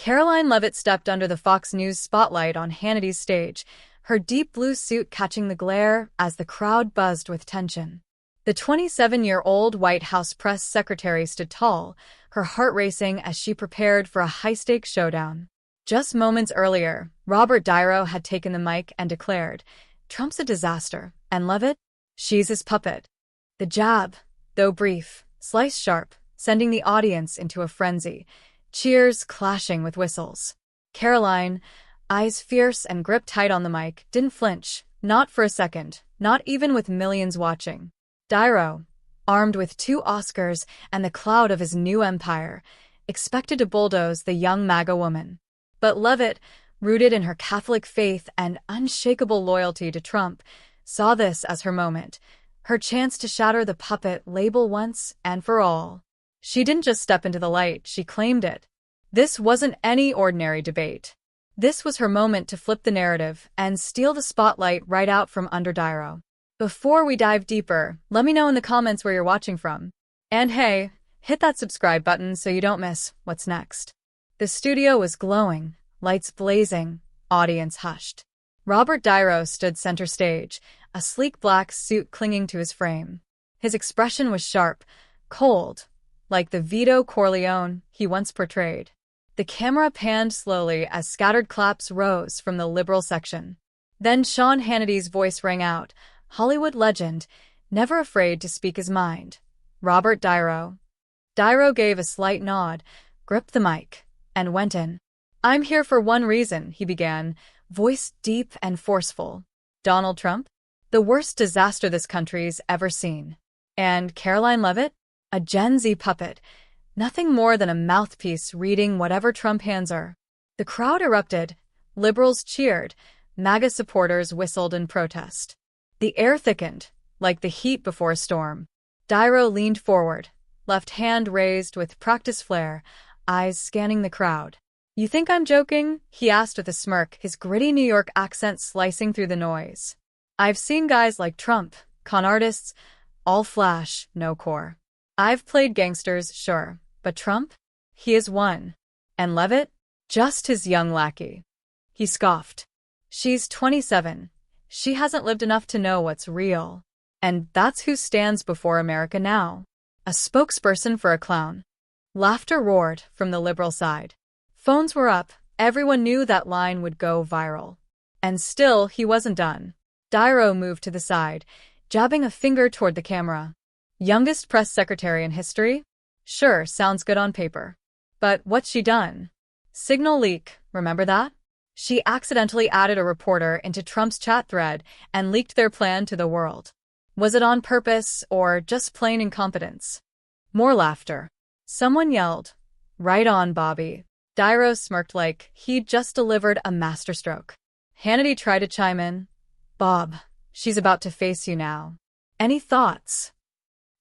Caroline Leavitt stepped under the Fox News spotlight on Hannity's stage, her deep blue suit catching the glare as the crowd buzzed with tension. The 27-year-old White House press secretary stood tall, her heart racing as she prepared for a high-stakes showdown. Just moments earlier, Robert Dairo had taken the mic and declared, "Trump's a disaster, and Levitt? She's his puppet." The jab, though brief, sliced sharp, sending the audience into a frenzy, cheers clashing with whistles. Caroline, eyes fierce and grip tight on the mic, didn't flinch, not for a second, not even with millions watching. Dairo, armed with 2 Oscars and the clout of his new empire, expected to bulldoze the young MAGA woman. But Levitt, rooted in her Catholic faith and unshakable loyalty to Trump, saw this as her moment, her chance to shatter the puppet label once and for all. She didn't just step into the light, she claimed it. This wasn't any ordinary debate. This was her moment to flip the narrative and steal the spotlight right out from under Dairo. Before we dive deeper, let me know in the comments where you're watching from. And hey, hit that subscribe button so you don't miss what's next. The studio was glowing, lights blazing, audience hushed. Robert Dairo stood center stage, a sleek black suit clinging to his frame. His expression was sharp, cold, like the Vito Corleone he once portrayed. The camera panned slowly as scattered claps rose from the liberal section. Then Sean Hannity's voice rang out, Hollywood legend, never afraid to speak his mind. Robert Dairo. Dairo gave a slight nod, gripped the mic, and went in. "I'm here for one reason," he began, voice deep and forceful. "Donald Trump? The worst disaster this country's ever seen. And Caroline Leavitt? A Gen Z puppet, nothing more than a mouthpiece reading whatever Trump hands her." The crowd erupted. Liberals cheered. MAGA supporters whistled in protest. The air thickened, like the heat before a storm. Dairo leaned forward, left hand raised with practiced flair, eyes scanning the crowd. "You think I'm joking?" he asked with a smirk, his gritty New York accent slicing through the noise. "I've seen guys like Trump, con artists, all flash, no core. I've played gangsters, sure, but Trump? He is one. And Levitt? Just his young lackey." He scoffed. "She's 27. She hasn't lived enough to know what's real. And that's who stands before America now. A spokesperson for a clown." Laughter roared from the liberal side. Phones were up. Everyone knew that line would go viral. And still, he wasn't done. Dairo moved to the side, jabbing a finger toward the camera. "Youngest press secretary in history? Sure, sounds good on paper. But what's she done? Signal leak, remember that? She accidentally added a reporter into Trump's chat thread and leaked their plan to the world. Was it on purpose or just plain incompetence?" More laughter. Someone yelled, "Right on, Bobby." Dairo smirked like he'd just delivered a masterstroke. Hannity tried to chime in. "Bob, she's about to face you now. Any thoughts?"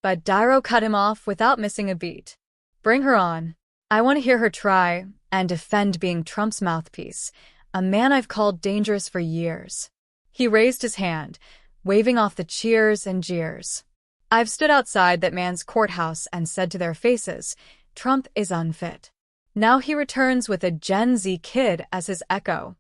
But Dairo cut him off without missing a beat. "Bring her on. I want to hear her try and defend being Trump's mouthpiece, a man I've called dangerous for years." He raised his hand, waving off the cheers and jeers. "I've stood outside that man's courthouse and said to their faces, Trump is unfit. Now he returns with a Gen Z kid as his echo."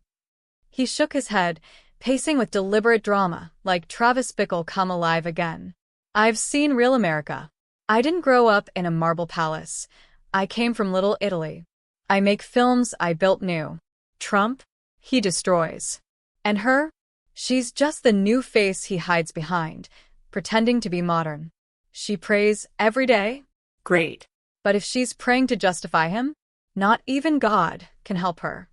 He shook his head, pacing with deliberate drama, like Travis Bickle come alive again. "I've seen real America. I didn't grow up in a marble palace. I came from Little Italy. I make films I built new. Trump? He destroys. And her? She's just the new face he hides behind, pretending to be modern. She prays every day? Great. But if she's praying to justify him, not even God can help her."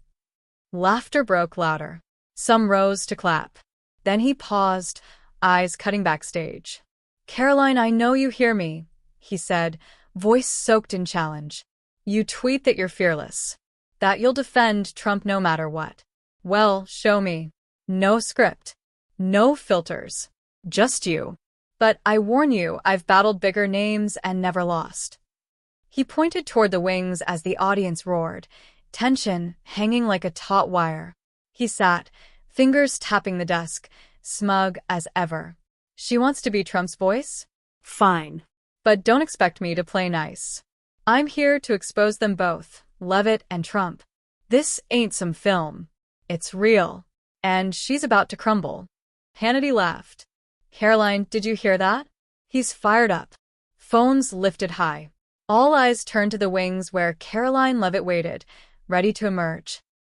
Laughter broke louder. Some rose to clap. Then he paused, eyes cutting backstage. "Caroline, I know you hear me," he said, voice soaked in challenge. "You tweet that you're fearless, that you'll defend Trump no matter what. Well, show me. No script. No filters. Just you. But I warn you, I've battled bigger names and never lost." He pointed toward the wings as the audience roared, tension hanging like a taut wire. He sat, fingers tapping the desk, smug as ever. "She wants to be Trump's voice? Fine. But don't expect me to play nice. I'm here to expose them both, Levitt and Trump. This ain't some film. It's real. And she's about to crumble. Hannity laughed. Caroline, did you hear that? He's fired up. Phones lifted high. All eyes turned to the wings where Caroline Leavitt waited, ready to emerge.